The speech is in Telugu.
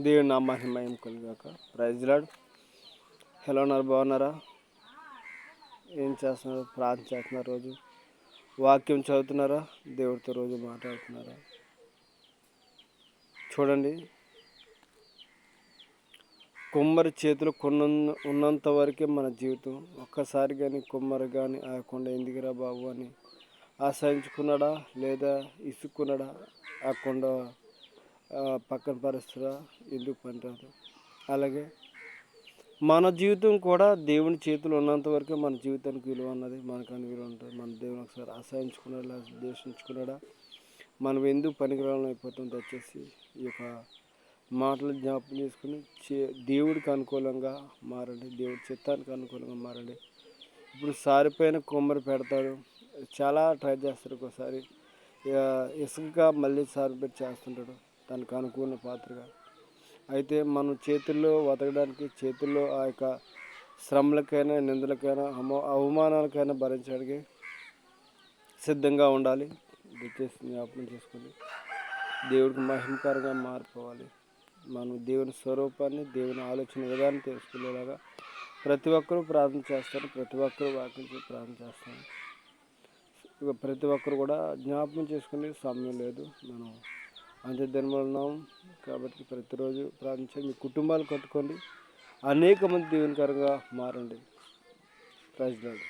దేవుని నా మహిమయం కలుగాక. Praise lord. ఎలా ఉన్నారు? బాగున్నారా? ఏం చేస్తున్నారు? ప్రార్థన చేస్తున్నారు? రోజు వాక్యం చదువుతున్నారా? దేవుడితో రోజు మాట్లాడుతున్నారా? చూడండి, కుమ్మరి చేతులు ఉన్నంత వరకే మన జీవితం. ఒక్కసారి కానీ కుమ్మరి కానీ ఆ కొండ ఎందుకురా బాబు అని ఆశ్రయించుకున్నాడా, లేదా ఇసుక్కున్నాడా, ఆ కొండ పక్కన పరిస్థితురా ఎందుకు పనిరాదు. అలాగే మన జీవితం కూడా దేవుని చేతులు ఉన్నంత వరకే మన జీవితానికి విలువ అన్నది, మనకని విలువ ఉంటుంది. మన దేవుని ఒకసారి ఆశ్రయించుకున్నాడా, ద్వేషించుకున్నాడా, మనం ఎందుకు పనికిరాలని అయిపోతాం. దయచేసి ఈ యొక్క మాటలు జ్ఞాపకం చేసుకుని దేవుడికి అనుకూలంగా మారండి, దేవుడి చిత్తానికి అనుకూలంగా మారండి. ఇప్పుడు సారిపోయిన కొమ్మరి పెడతాడు, చాలా ట్రై చేస్తారు. ఒకసారి ఇసుకగా మళ్ళీ సారిపెట్టి చేస్తుంటాడు తనకు అనుకూల పాత్రగా. అయితే మనం చేతుల్లో వదగడానికి, చేతుల్లో ఆ యొక్క శ్రమలకైనా, నిందలకైనా, అవమానాలకైనా భరించడానికి సిద్ధంగా ఉండాలి. దయచేసి జ్ఞాపకం చేసుకొని దేవుడికి మహిమకరంగా మారిపోవాలి. మనం దేవుని స్వరూపాన్ని, దేవుని ఆలోచన విధానం తెలుసుకునేలాగా ప్రతి ఒక్కరూ ప్రార్థన చేస్తారు. ప్రతి ఒక్కరూ వాక్యం ప్రార్థన చేస్తారు. ఇక ప్రతి ఒక్కరు కూడా జ్ఞాపకం చేసుకునే సమయం లేదు. మనం అంత్య దినములు ఉన్నాం కాబట్టి ప్రతిరోజు ప్రార్థించి మీ కుటుంబాలు కట్టుకోండి. అనేక మంది దేవునికరంగా మారండి. Praise lord.